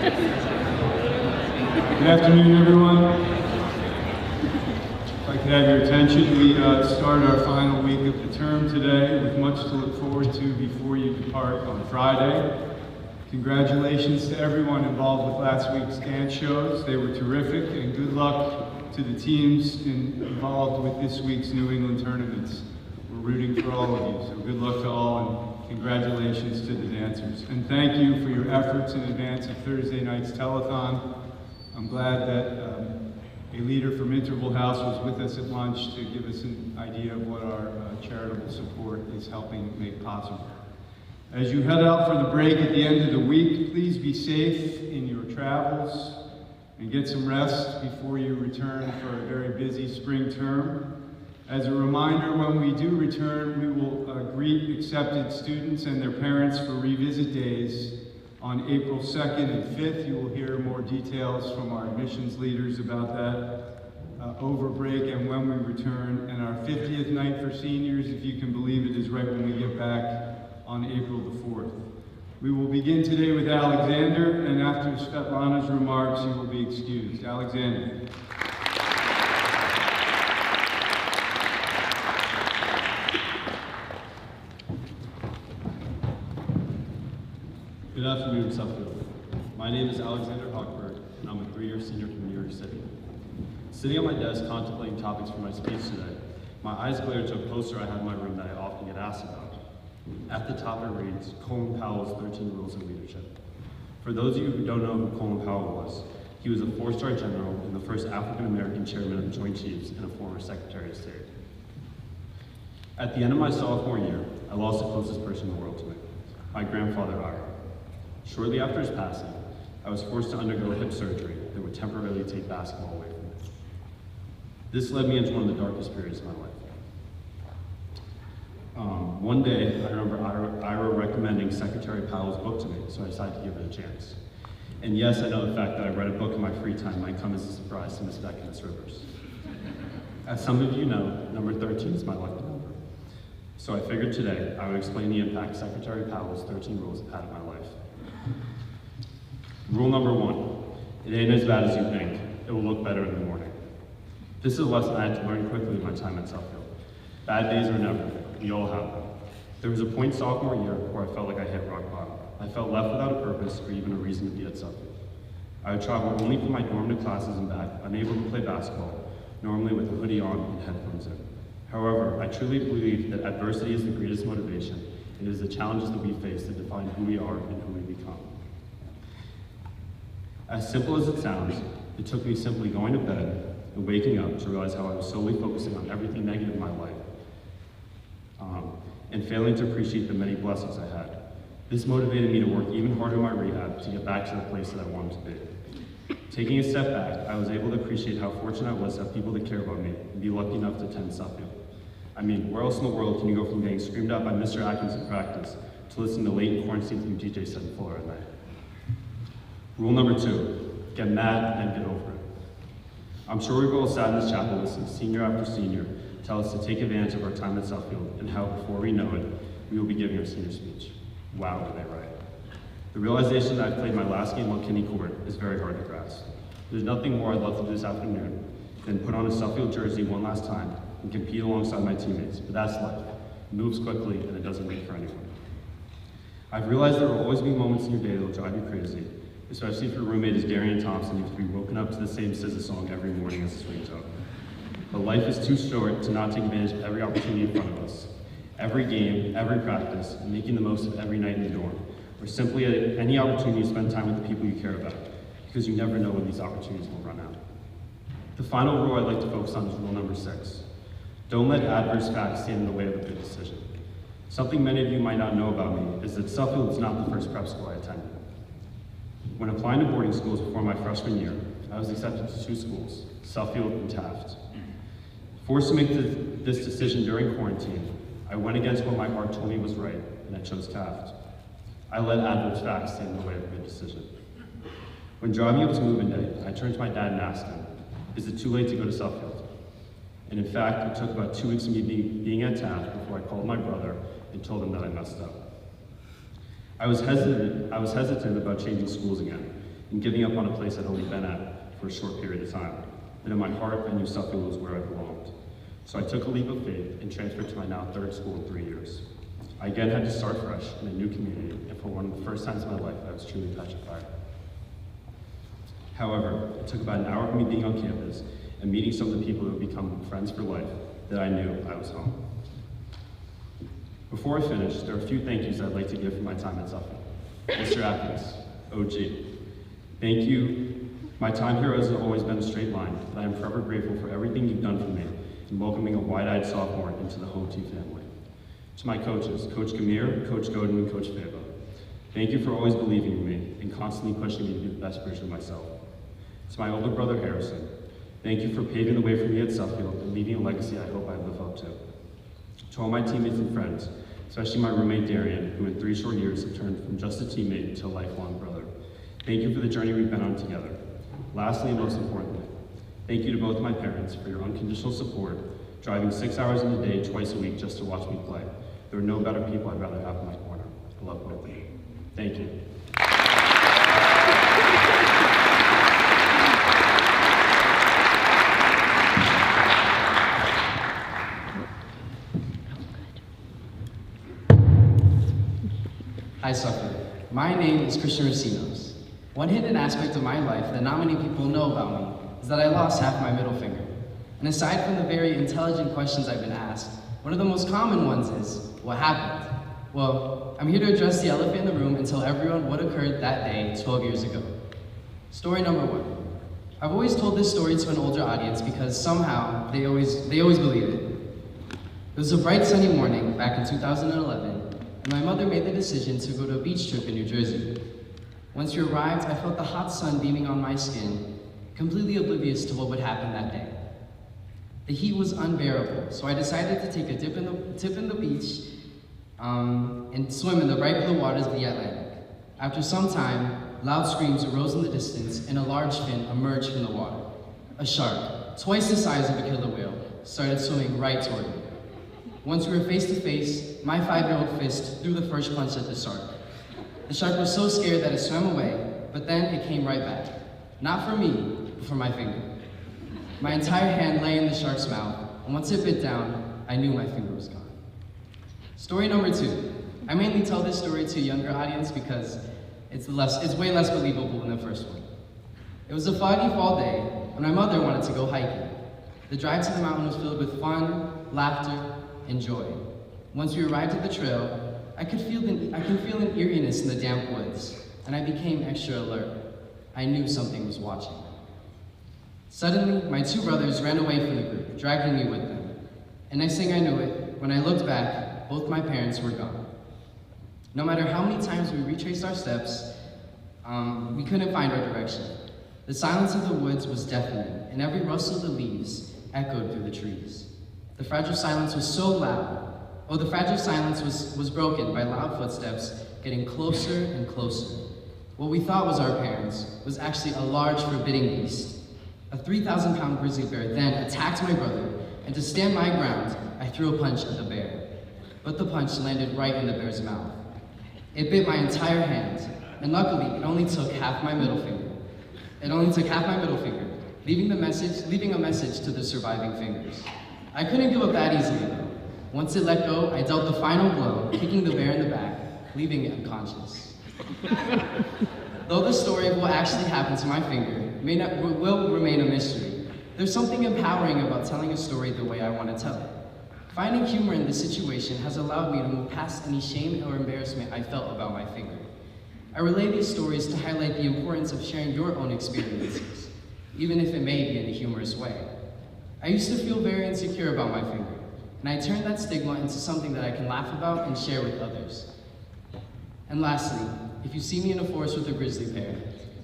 Good afternoon, everyone. If I could have your attention, we start our final week of the term today with much to look forward to before you depart on Friday. Congratulations to everyone involved with last week's dance shows. They were terrific, and good luck to the teams involved with this week's New England tournaments. We're rooting for all of you, so good luck to all, and congratulations to the dancers. And thank you for your efforts in advance of Thursday night's telethon. I'm glad that a leader from Interval House was with us at lunch to give us an idea of what our charitable support is helping make possible. As you head out for the break at the end of the week, please be safe in your travels and get some rest before you return for a very busy spring term. As a reminder, when we do return, we will greet accepted students and their parents for revisit days on April 2nd and 5th. You will hear more details from our admissions leaders about that over break and when we return. And our 50th night for seniors, if you can believe it, is right when we get back on April the 4th. We will begin today with Alexander, and after Svetlana's remarks, you will be excused. Alexander. Good afternoon, Suffield. My name is Alexander Hochberg, and I'm a 3-year senior from New York City. Sitting at my desk contemplating topics for my speech today, my eyes glared to a poster I have in my room that I often get asked about. At the top it reads, Colin Powell's 13 Rules of Leadership. For those of you who don't know who Colin Powell was, he was a 4-star general and the first African-American chairman of the Joint Chiefs and a former Secretary of State. At the end of my sophomore year, I lost the closest person in the world to me, my grandfather Ira. Shortly after his passing, I was forced to undergo hip surgery that would temporarily take basketball away from me. This led me into one of the darkest periods of my life. One day, I remember Ira recommending Secretary Powell's book to me, so I decided to give it a chance. And yes, I know the fact that I read a book in my free time might come as a surprise to Miss Beck and Miss Rivers. As some of you know, number 13 is my lucky number. So I figured today I would explain the impact Secretary Powell's 13 rules have had on my life. Rule number 1, it ain't as bad as you think. It will look better in the morning. This is a lesson I had to learn quickly in my time at Suffield. Bad days are inevitable. We all have them. There was a point sophomore year where I felt like I hit rock bottom. I felt left without a purpose or even a reason to be at Suffield. I would travel only from my dorm to classes and back, unable to play basketball, normally with a hoodie on and headphones in. However, I truly believe that adversity is the greatest motivation. It is the challenges that we face that define who we are and who we become. As simple as it sounds, it took me simply going to bed and waking up to realize how I was solely focusing on everything negative in my life and failing to appreciate the many blessings I had. This motivated me to work even harder in my rehab to get back to the place that I wanted to be. Taking a step back, I was able to appreciate how fortunate I was to have people that care about me and be lucky enough to attend Suffield. I mean, where else in the world can you go from getting screamed at by Mr. Atkins in practice to listening to Leighton Cornstein from DJ Set Fuller at night? Rule number 2, get mad and get over it. I'm sure we've all sat in this chapel listening senior after senior tell us to take advantage of our time at Suffield and how before we know it, we will be giving our senior speech. Wow, were they right. The realization that I played my last game on Kinney Court is very hard to grasp. There's nothing more I'd love to do this afternoon than put on a Suffield jersey one last time and compete alongside my teammates, but that's life. It moves quickly and it doesn't wait for anyone. I've realized there will always be moments in your day that will drive you crazy, especially if your roommate is Darian Thompson and you have to be woken up to the same SZA song every morning as the swing toe. But life is too short to not take advantage of every opportunity in front of us. Every game, every practice, and making the most of every night in the dorm, or simply at any opportunity to spend time with the people you care about, because you never know when these opportunities will run out. The final rule I'd like to focus on is rule number 6. Don't let adverse facts stand in the way of a good decision. Something many of you might not know about me is that Suffield is not the first prep school I attended. When applying to boarding schools before my freshman year, I was accepted to 2 schools, Suffield and Taft. Forced to make this decision during quarantine, I went against what my heart told me was right, and I chose Taft. I let adverse facts stand in the way of a good decision. When driving up to move-in day, I turned to my dad and asked him, is it too late to go to Suffield? And in fact, it took about 2 weeks of me being at Taft before I called my brother and told him that I messed up. I was hesitant about changing schools again, and giving up on a place I'd only been at for a short period of time. But in my heart, I knew Suffield was where I belonged. So I took a leap of faith and transferred to my now third school in 3 years. I again had to start fresh in a new community, and for one of the first times in my life, I was truly petrified. However, it took about an hour of me being on campus and meeting some of the people who would become friends for life that I knew I was home. Before I finish, there are a few thank yous I'd like to give for my time at Suffield. Mr. Atkins, OG, thank you. My time here hasn't always been a straight line, but I am forever grateful for everything you've done for me in welcoming a wide-eyed sophomore into the Home Team family. To my coaches, Coach Gamir, Coach Godin, and Coach Fava, thank you for always believing in me and constantly pushing me to be the best version of myself. To my older brother, Harrison, thank you for paving the way for me at Suffield and leaving a legacy I hope I live up to. To all my teammates and friends, especially my roommate Darian, who in 3 short years have turned from just a teammate to a lifelong brother, thank you for the journey we've been on together. Lastly, and most importantly, thank you to both my parents for your unconditional support, driving 6 hours in a day, twice a week, just to watch me play. There are no better people I'd rather have in my corner. I love both of you. Thank you. Hi, Suffield. My name is Christian Racinos. One hidden aspect of my life that not many people know about me is that I lost half my middle finger. And aside from the very intelligent questions I've been asked, one of the most common ones is, what happened? Well, I'm here to address the elephant in the room and tell everyone what occurred that day 12 years ago. Story number 1. I've always told this story to an older audience because somehow they always believe it. It was a bright sunny morning back in 2011, and my mother made the decision to go to a beach trip in New Jersey. Once we arrived, I felt the hot sun beaming on my skin, completely oblivious to what would happen that day. The heat was unbearable, so I decided to take a dip in the beach and swim in the bright blue waters of the Atlantic. After some time, loud screams arose in the distance and a large fin emerged from the water. A shark, twice the size of a killer whale, started swimming right toward me. Once we were face to face, my 5-year-old fist threw the first punch at the shark. The shark was so scared that it swam away, but then it came right back. Not for me, but for my finger. My entire hand lay in the shark's mouth, and once it bit down, I knew my finger was gone. Story number 2. I mainly tell this story to a younger audience because it's way less believable than the first one. It was a foggy fall day, and my mother wanted to go hiking. The drive to the mountain was filled with fun, laughter, and joy. Once we arrived at the trail, I could feel an eeriness in the damp woods, and I became extra alert. I knew something was watching. Suddenly, my 2 brothers ran away from the group, dragging me with them. And next thing I knew it, when I looked back, both my parents were gone. No matter how many times we retraced our steps, we couldn't find our direction. The silence of the woods was deafening, and every rustle of the leaves echoed through the trees. The fragile silence was so loud. Oh, the fragile silence was broken by loud footsteps getting closer and closer. What we thought was our parents was actually a large, forbidding beast. A 3,000-pound grizzly bear then attacked my brother, and to stand my ground, I threw a punch at the bear. But the punch landed right in the bear's mouth. It bit my entire hand, and luckily, it only took half my middle finger. Leaving a message to the surviving fingers. I couldn't give up that easily, though. Once it let go, I dealt the final blow, kicking the bear in the back, leaving it unconscious. Though the story of what actually happened to my finger will remain a mystery, there's something empowering about telling a story the way I want to tell it. Finding humor in this situation has allowed me to move past any shame or embarrassment I felt about my finger. I relay these stories to highlight the importance of sharing your own experiences, even if it may be in a humorous way. I used to feel very insecure about my finger, and I turned that stigma into something that I can laugh about and share with others. And lastly, if you see me in a forest with a grizzly bear,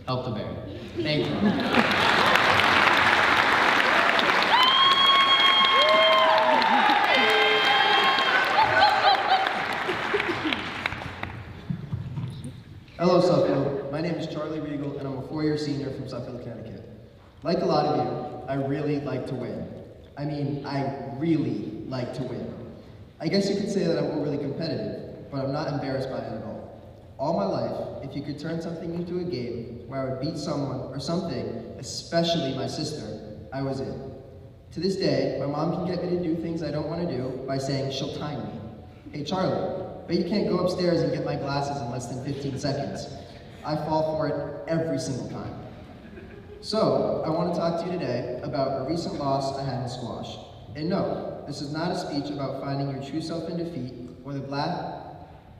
help the bear. Thank you. Hello, Suffield. My name is Charlie Regal, and I'm a 4-year senior from Suffield, Connecticut. Like a lot of you, I really like to win. I really like to win. I guess you could say that I'm overly competitive, but I'm not embarrassed by it at all. All my life, if you could turn something into a game, where I would beat someone or something, especially my sister, I was in. To this day, my mom can get me to do things I don't want to do by saying she'll time me. Hey Charlie, bet you can't go upstairs and get my glasses in less than 15 seconds. I fall for it every single time. So, I want to talk to you today about a recent loss I had in squash. And no, this is not a speech about finding your true self in defeat or the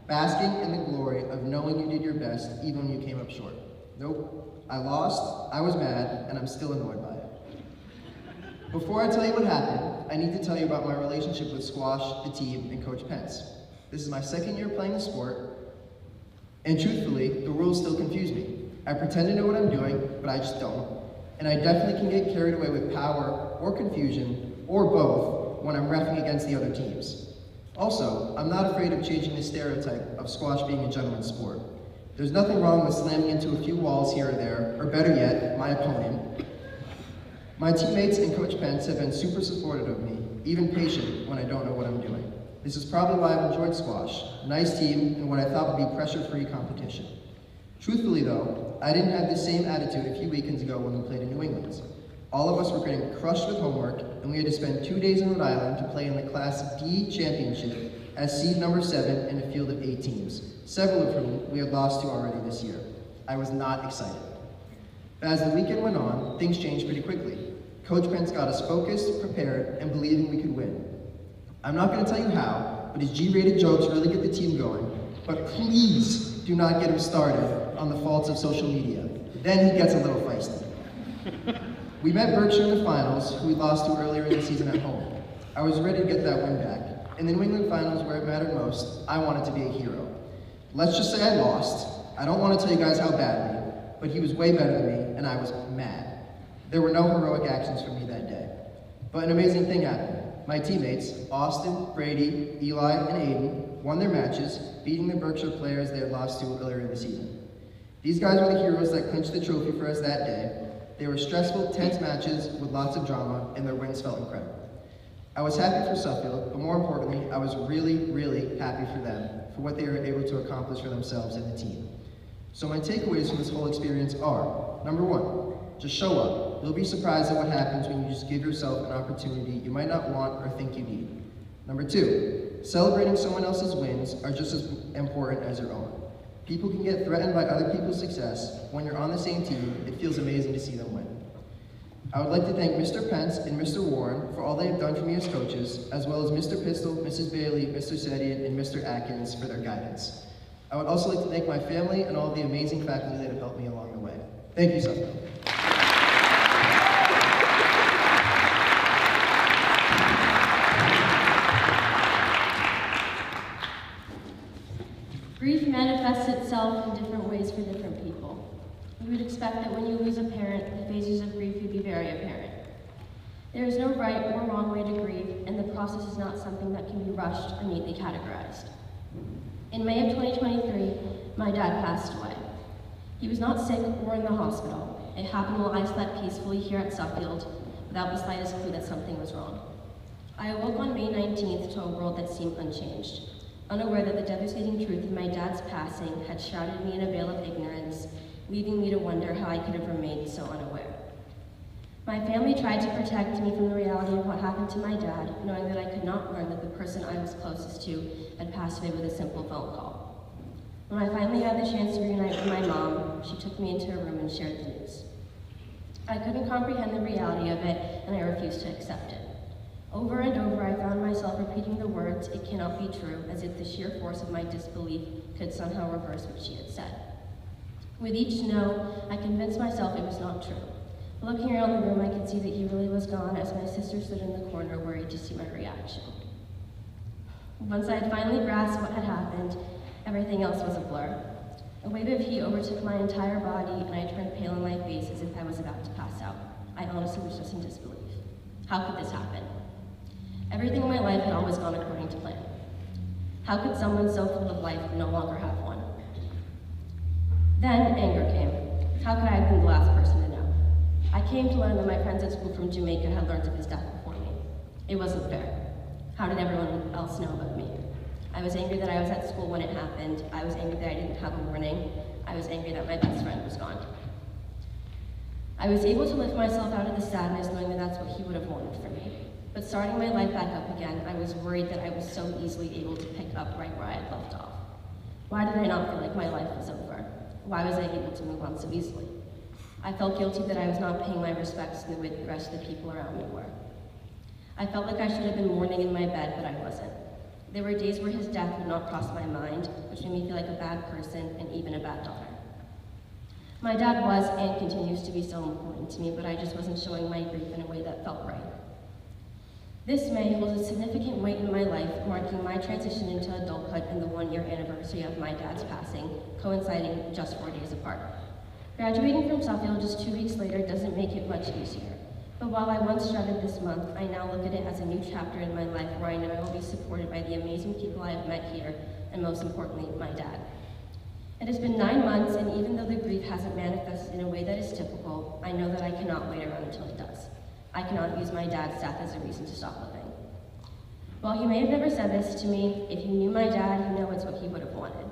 basking in the glory of knowing you did your best even when you came up short. Nope, I lost, I was mad, and I'm still annoyed by it. Before I tell you what happened, I need to tell you about my relationship with squash, the team, and Coach Pence. This is my second year playing the sport, and truthfully, the rules still confuse me. I pretend to know what I'm doing, but I just don't. And I definitely can get carried away with power or confusion, or both, when I'm reffing against the other teams. Also, I'm not afraid of changing the stereotype of squash being a gentleman's sport. There's nothing wrong with slamming into a few walls here or there, or better yet, my opponent. My teammates and Coach Pence have been super supportive of me, even patient when I don't know what I'm doing. This is probably why I've enjoyed squash. A nice team and what I thought would be pressure-free competition. Truthfully though, I didn't have the same attitude a few weekends ago when we played in New England. All of us were getting crushed with homework, and we had to spend 2 days in Rhode Island to play in the Class D championship as seed number 7 in a field of 8 teams, several of whom we had lost to already this year. I was not excited. But as the weekend went on, things changed pretty quickly. Coach Pence got us focused, prepared, and believing we could win. I'm not going to tell you how, but his G-rated jokes really get the team going. But please do not get him started on the faults of social media. Then he gets a little feisty. We met Berkshire in the finals, who we lost to earlier in the season at home. I was ready to get that win back. In the New England finals, where it mattered most, I wanted to be a hero. Let's just say I lost. I don't want to tell you guys how badly, but he was way better than me, and I was mad. There were no heroic actions from me that day. But an amazing thing happened. My teammates, Austin, Brady, Eli, and Aiden, won their matches, beating the Berkshire players they had lost to earlier in the season. These guys were the heroes that clinched the trophy for us that day. They were stressful, tense matches with lots of drama, and their wins felt incredible. I was happy for Suffield, but more importantly, I was really, really happy for them, for what they were able to accomplish for themselves and the team. So my takeaways from this whole experience are, number 1, just show up. You'll be surprised at what happens when you just give yourself an opportunity you might not want or think you need. Number 2, celebrating someone else's wins are just as important as your own. People can get threatened by other people's success. When you're on the same team, it feels amazing to see them win. I would like to thank Mr. Pence and Mr. Warren for all they have done for me as coaches, as well as Mr. Pistol, Mrs. Bailey, Mr. Sedian, and Mr. Atkins for their guidance. I would also like to thank my family and all the amazing faculty that have helped me along the way. Thank you, Suffield. Grief manifests itself in different ways for different people. You would expect that when you lose a parent, the phases of grief would be very apparent. There is no right or wrong way to grieve, and the process is not something that can be rushed or neatly categorized. In May of 2023, my dad passed away. He was not sick or in the hospital. It happened while I slept peacefully here at Suffield without the slightest clue that something was wrong. I awoke on May 19th to a world that seemed unchanged, unaware that the devastating truth of my dad's passing had shrouded me in a veil of ignorance, leaving me to wonder how I could have remained so unaware. My family tried to protect me from the reality of what happened to my dad, knowing that I could not learn that the person I was closest to had passed away with a simple phone call. When I finally had the chance to reunite with my mom, she took me into her room and shared the news. I couldn't comprehend the reality of it, and I refused to accept it. Over and over, I found myself repeating the words, "It cannot be true," as if the sheer force of my disbelief could somehow reverse what she had said. With each no, I convinced myself it was not true. Looking around the room, I could see that he really was gone as my sister stood in the corner worried to see my reaction. Once I had finally grasped what had happened, everything else was a blur. A wave of heat overtook my entire body, and I turned pale in my face as if I was about to pass out. I honestly was just in disbelief. How could this happen? Everything in my life had always gone according to plan. How could someone so full of life no longer have one? Then anger came. How could I have been the last person to know? I came to learn that my friends at school from Jamaica had learned of his death before me. It wasn't fair. How did everyone else know about me? I was angry that I was at school when it happened. I was angry that I didn't have a warning. I was angry that my best friend was gone. I was able to lift myself out of the sadness knowing that that's what he would have wanted for me. But starting my life back up again, I was worried that I was so easily able to pick up right where I had left off. Why did I not feel like my life was over? Why was I able to move on so easily? I felt guilty that I was not paying my respects in the way that the rest of the people around me were. I felt like I should have been mourning in my bed, but I wasn't. There were days where his death would not cross my mind, which made me feel like a bad person and even a bad daughter. My dad was and continues to be so important to me, but I just wasn't showing my grief in a way that felt right. This May holds a significant weight in my life, marking my transition into adulthood and the 1-year anniversary of my dad's passing, coinciding just 4 days apart. Graduating from Suffield just 2 weeks later doesn't make it much easier. But while I once dreaded this month, I now look at it as a new chapter in my life where I know I will be supported by the amazing people I have met here, and most importantly, my dad. It has been 9 months, and even though the grief hasn't manifested in a way that is typical, I know that I cannot wait around until it does. I cannot use my dad's death as a reason to stop living. While he may have never said this to me, if you knew my dad, you know it's what he would have wanted.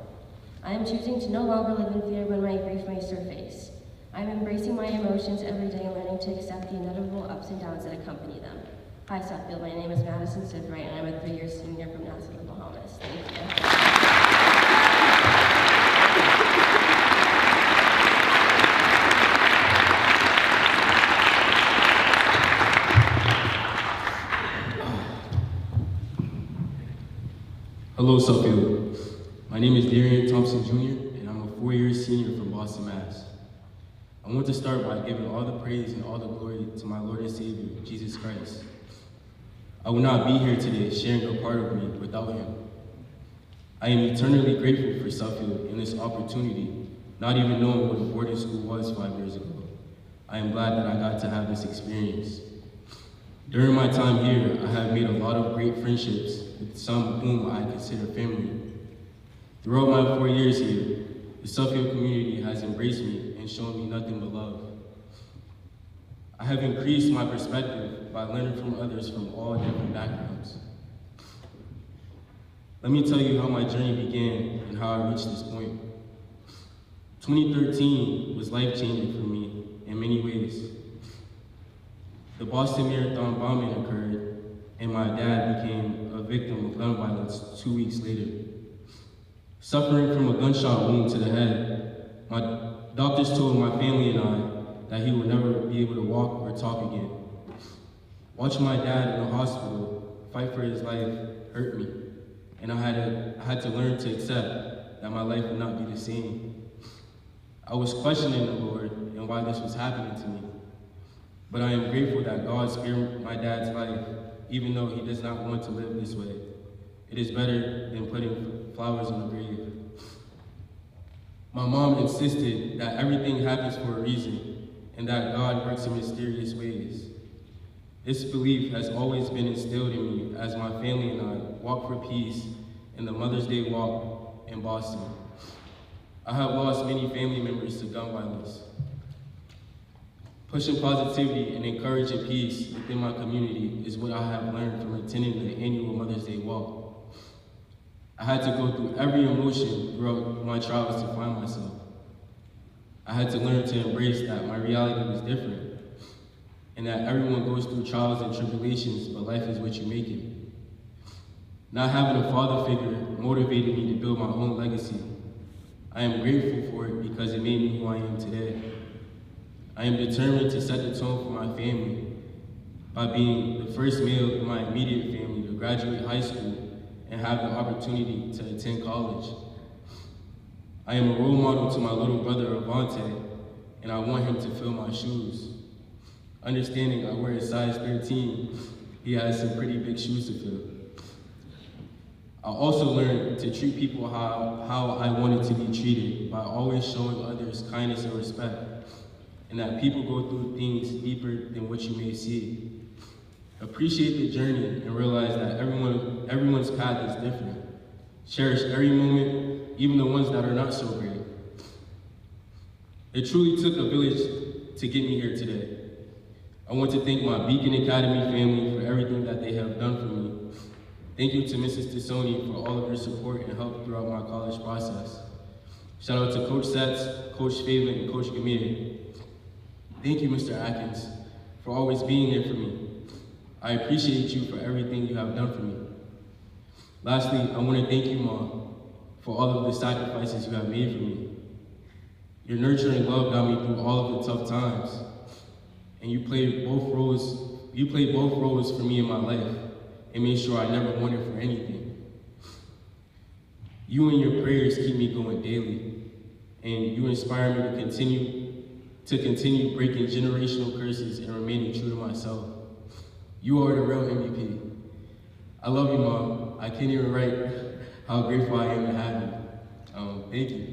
I am choosing to no longer live in fear when my grief may surface. I am embracing my emotions every day and learning to accept the inevitable ups and downs that accompany them. Hi, Suffield. My name is Madison Sidwright, and I'm a 3-year senior from Nassau, Bahamas. Thank you. Hello, Suffield. My name is Darian Thompson Jr., and I'm a 4-year senior from Boston, Mass. I want to start by giving all the praise and all the glory to my Lord and Savior, Jesus Christ. I would not be here today sharing a part of me without him. I am eternally grateful for Suffield and this opportunity, not even knowing what a boarding school was 5 years ago. I am glad that I got to have this experience. During my time here, I have made a lot of great friendships with some whom I consider family. Throughout my 4 years here, the Suffield community has embraced me and shown me nothing but love. I have increased my perspective by learning from others from all different backgrounds. Let me tell you how my journey began and how I reached this point. 2013 was life-changing for me in many ways. The Boston Marathon bombing occurred, and my dad became a victim of gun violence 2 weeks later. Suffering from a gunshot wound to the head, my doctors told my family and I that he would never be able to walk or talk again. Watching my dad in the hospital fight for his life hurt me, and I had to learn to accept that my life would not be the same. I was questioning the Lord and why this was happening to me. But I am grateful that God spared my dad's life, even though he does not want to live this way. It is better than putting flowers on the grave. My mom insisted that everything happens for a reason, and that God works in mysterious ways. This belief has always been instilled in me as my family and I walk for peace in the Mother's Day walk in Boston. I have lost many family members to gun violence. Pushing positivity and encouraging peace within my community is what I have learned from attending the annual Mother's Day walk. I had to go through every emotion throughout my travels to find myself. I had to learn to embrace that my reality was different, and that everyone goes through trials and tribulations, but life is what you make it. Not having a father figure motivated me to build my own legacy. I am grateful for it because it made me who I am today. I am determined to set the tone for my family by being the first male in my immediate family to graduate high school and have the opportunity to attend college. I am a role model to my little brother, Avante, and I want him to fill my shoes. Understanding I wear a size 13, he has some pretty big shoes to fill. I also learned to treat people how I wanted to be treated by always showing others kindness and respect, and that people go through things deeper than what you may see. Appreciate the journey and realize that everyone's path is different. Cherish every moment, even the ones that are not so great. It truly took a village to get me here today. I want to thank my Beacon Academy family for everything that they have done for me. Thank you to Mrs. Tassoni for all of your support and help throughout my college process. Shout out to Coach Setz, Coach Phelan, and Coach Gamir. Thank you, Mr. Atkins, for always being there for me. I appreciate you for everything you have done for me. Lastly, I want to thank you, Mom, for all of the sacrifices you have made for me. Your nurturing love got me through all of the tough times, and you played both roles for me in my life and made sure I never wanted for anything. You and your prayers keep me going daily, and you inspire me to continue breaking generational curses and remaining true to myself. You are the real MVP. I love you, Mom. I can't even write how grateful I am to have you. Thank you.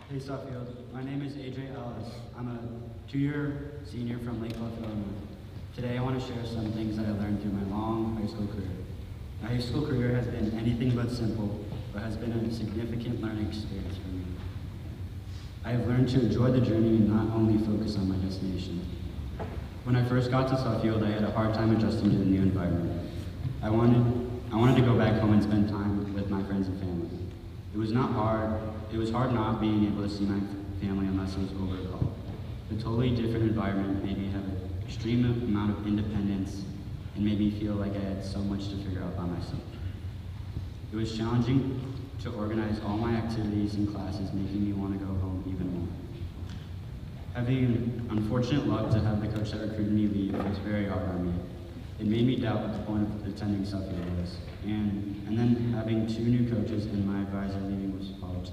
Hey Suffield, my name is AJ Ellis. I'm a two-year senior from Lake Bluff, Illinois. Today I want to share some things that I learned through my long high school career. My high school career has been anything but simple, but has been a significant learning experience for me. I have learned to enjoy the journey and not only focus on my destination. When I first got to Suffield, I had a hard time adjusting to the new environment. I wanted to go back home and spend time with my friends and family. It was hard not being able to see my family unless it was over a call. The totally different environment made me have an extreme amount of independence and made me feel like I had so much to figure out by myself. It was challenging to organize all my activities and classes, making me want to go home even more. Having unfortunate luck to have the coach that recruited me leave was very hard on me. It made me doubt what the point of attending Suffield was. And then having two new coaches and my advisor leaving was hard too.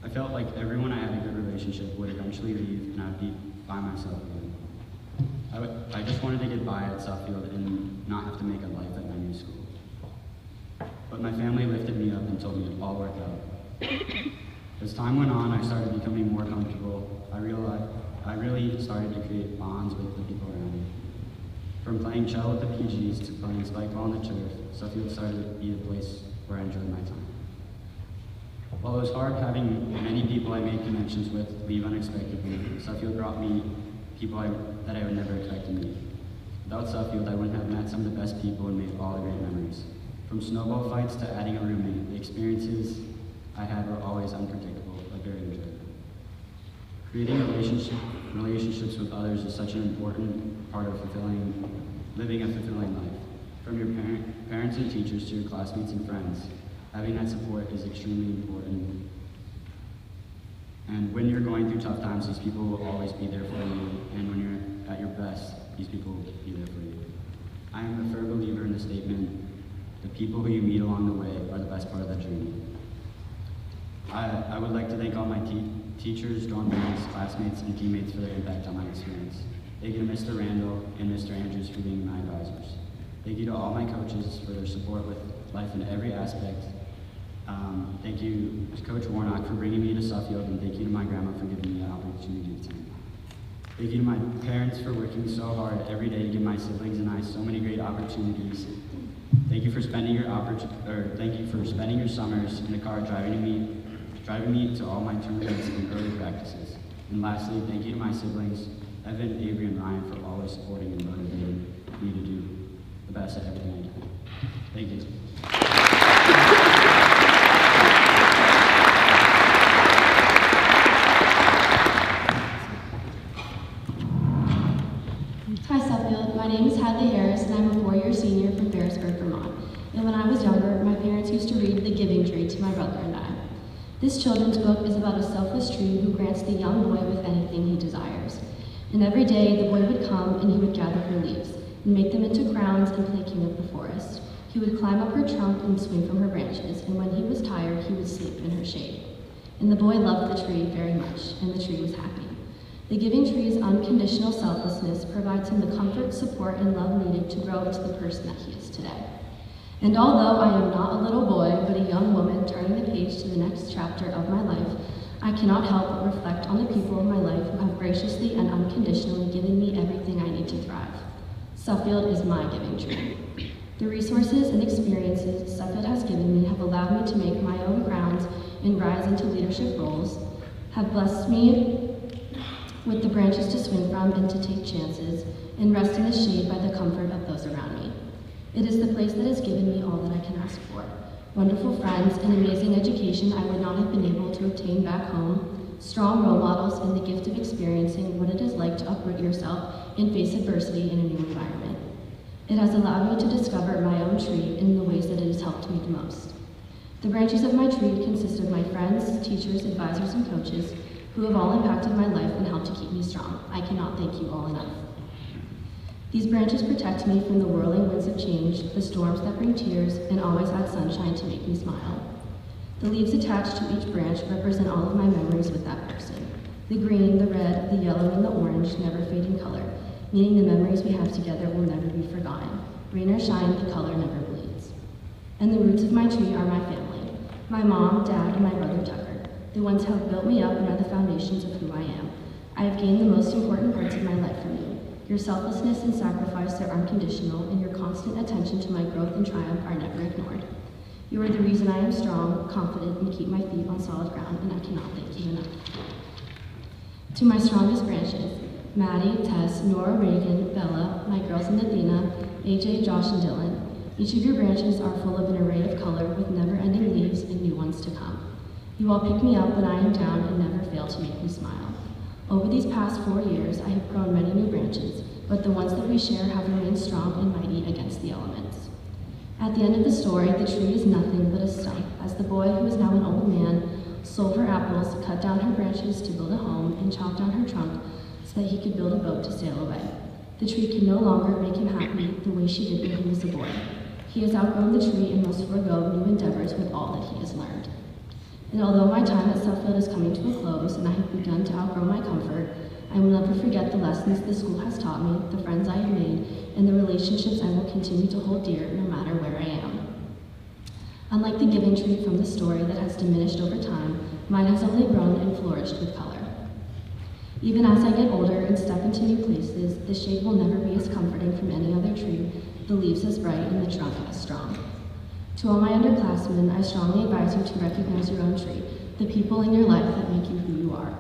I felt like everyone I had a good relationship would eventually leave and I'd be by myself again. I just wanted to get by at Suffield and not have to make a life at my new school. But my family lifted me up and told me it all worked out. As time went on, I started becoming more comfortable. I really started to create bonds with the people around me. From playing cello with the PGs to playing spike ball on the turf, Suffield started to be the place where I enjoyed my time. While it was hard having many people I made connections with leave unexpectedly, Suffield brought me people that I would never expect to meet. Without Suffield, I wouldn't have met some of the best people and made all the great memories. From snowball fights to adding a roommate, the experiences I had were always unpredictable, but very enjoyable. Creating relationships with others is such an important part of living a fulfilling life. From your parents and teachers to your classmates and friends, having that support is extremely important. And when you're going through tough times, these people will always be there for you. And when you're at your best, these people will be there for you. I am a firm believer in the statement, the people who you meet along the way are the best part of the journey. I would like to thank all my teachers, dorm mates, classmates, and teammates for their impact on my experience. Thank you to Mr. Randall and Mr. Andrews for being my advisors. Thank you to all my coaches for their support with life in every aspect. Thank you to Coach Warnock for bringing me to Suffield, and thank you to my grandma for giving me the opportunity to attend. Thank you to my parents for working so hard every day to give my siblings and I so many great opportunities. Thank you for spending your summers in the car driving me to all my tournaments and early practices. And lastly, thank you to my siblings, Evan, Avery, and Ryan, for always supporting and motivating me to do the best at everything I do. Thank you. Hi Suffield, my name is Hadley Harris and I'm a four-year senior from Ferrisburg, Vermont. And when I was younger, my parents used to read The Giving Tree to my brother and I. This children's book is about a selfless tree who grants the young boy with anything he desires. And every day the boy would come and he would gather her leaves and make them into crowns and play king of the forest. He would climb up her trunk and swing from her branches, and when he was tired, he would sleep in her shade. And the boy loved the tree very much, and the tree was happy. The Giving Tree's unconditional selflessness provides him the comfort, support, and love needed to grow into the person that he is today. And although I am not a little boy, but a young woman turning the page to the next chapter of my life, I cannot help but reflect on the people in my life who have graciously and unconditionally given me everything I need to thrive. Suffield is my Giving Tree. The resources and experiences Suffield has given me have allowed me to make my own crowns and rise into leadership roles, have blessed me with the branches to swing from and to take chances, and rest in the shade by the comfort of those around me. It is the place that has given me all that I can ask for. Wonderful friends, an amazing education I would not have been able to obtain back home, strong role models, and the gift of experiencing what it is like to uproot yourself and face adversity in a new environment. It has allowed me to discover my own tree in the ways that it has helped me the most. The branches of my tree consist of my friends, teachers, advisors, and coaches who have all impacted my life and helped to keep me strong. I cannot thank you all enough. These branches protect me from the whirling winds of change, the storms that bring tears, and always add sunshine to make me smile. The leaves attached to each branch represent all of my memories with that person. The green, the red, the yellow, and the orange never fade in color, meaning the memories we have together will never be forgotten. Rain or shine, the color never bleeds. And the roots of my tree are my family, my mom, dad, and my brother Tucker, the ones who have built me up and are the foundations of who I am. I have gained the most important parts of my life from you. Your selflessness and sacrifice are unconditional, and your constant attention to my growth and triumph are never ignored. You are the reason I am strong, confident, and keep my feet on solid ground, and I cannot thank you enough. To my strongest branches, Maddie, Tess, Nora, Reagan, Bella, my girls in Athena, AJ, Josh, and Dylan. Each of your branches are full of an array of color with never-ending leaves and new ones to come. You all pick me up when I am down and never fail to make me smile. Over these past 4 years, I have grown many new branches, but the ones that we share have remained strong and mighty against the elements. At the end of the story, the tree is nothing but a stump, as the boy, who is now an old man, sold her apples, cut down her branches to build a home, and chopped down her trunk so that he could build a boat to sail away. The tree can no longer make him happy the way she did when he was a boy. He has outgrown the tree and must forego new endeavors with all that he has learned. And although my time at Suffield is coming to a close and I have begun to outgrow my comfort, I will never forget the lessons the school has taught me, the friends I have made, and the relationships I will continue to hold dear no matter where I am. Unlike the giving tree from the story that has diminished over time, mine has only grown and flourished with color. Even as I get older and step into new places, the shade will never be as comforting from any other tree, the leaves as bright and the trunk as strong. To all my underclassmen, I strongly advise you to recognize your own tree, the people in your life that make you who you are.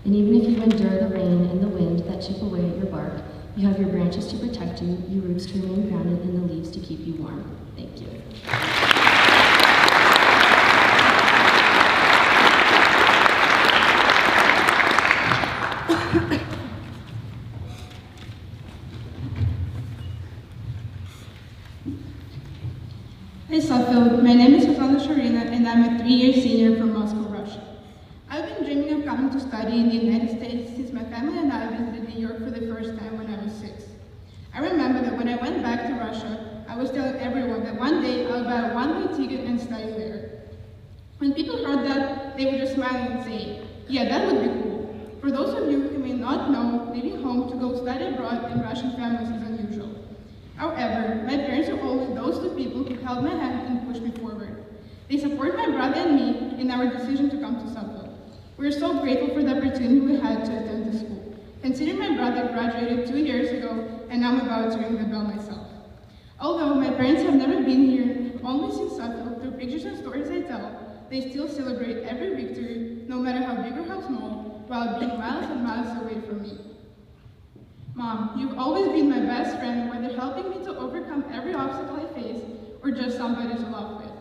And even if you endure the rain and the wind that chip away at your bark, you have your branches to protect you, your roots to remain grounded, and the leaves to keep you warm. Thank you. Hi Suffield, my name is Susanna Sharina and I'm a 3-year senior from Moscow, Russia. I've been dreaming of coming to study in the United States since my family and I visited New York for the first time when I was 6. I remember that when I went back to Russia, I was telling everyone that one day I'll buy a one-way ticket and study there. When people heard that, they would just smile and say, yeah, that would be cool. For those of you who may not know, leaving home to go study abroad in Russian families is unusual. However, my parents are always those two people who held my hand and pushed me forward. They support my brother and me in our decision to come to Suffield. We are so grateful for the opportunity we had to attend the school. Considering my brother graduated 2 years ago and I'm about to ring the bell myself. Although my parents have never been here, only seen Suffield through pictures and stories I tell, they still celebrate every victory, no matter how big or how small, while being miles and miles away from me. Mom, you've always been my best friend, whether helping me to overcome every obstacle I face or just somebody to laugh with.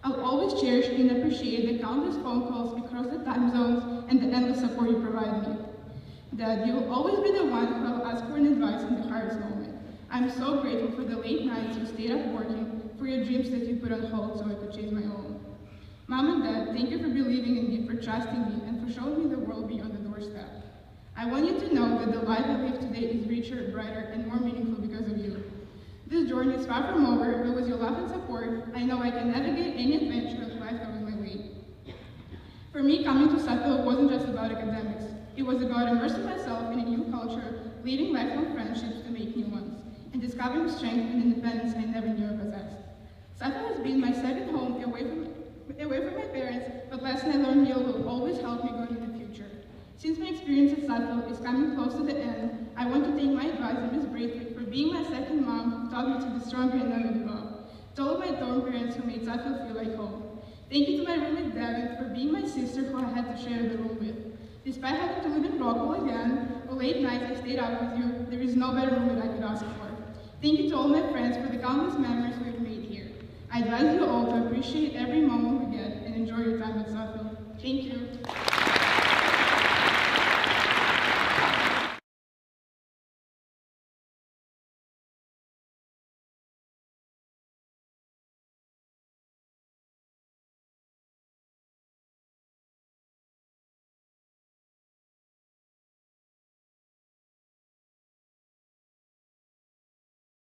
I'll always cherish and appreciate the countless phone calls across the time zones and the endless support you provide me. Dad, you will always be the one who I'll ask for an advice in the hardest moment. I'm so grateful for the late nights you stayed up working, for your dreams that you put on hold so I could chase my own. Mom and Dad, thank you for believing in me, for trusting me, and for showing me the world beyond the doorstep. I want you to know that the life I live today is richer, brighter, and more meaningful because of you. This journey is far from over, but with your love and support, I know I can navigate any adventure that life comes my way. For me, coming to Suffield wasn't just about academics. It was about immersing myself in a new culture, leading lifelong friendships to make new ones, and discovering strength and independence I never knew I possessed. Suffield has been my second home away from my parents, but lessons I learned here will always help me going in the future. Since my experience at Suffield is coming close to the end, I want to thank my advisor, Ms. Braithwaite, for being my second mom who taught me to be stronger and never give up. To all of my dorm parents who made Suffield feel like home. Thank you to my roommate Devin for being my sister who I had to share the room with. Despite having to live in Rockwell again, we'll late nights I stayed up with you, there is no better room that I could ask for. Thank you to all my friends for the countless memories we've made here. I advise you all to appreciate every moment we get and enjoy your time at Suffield. Thank you.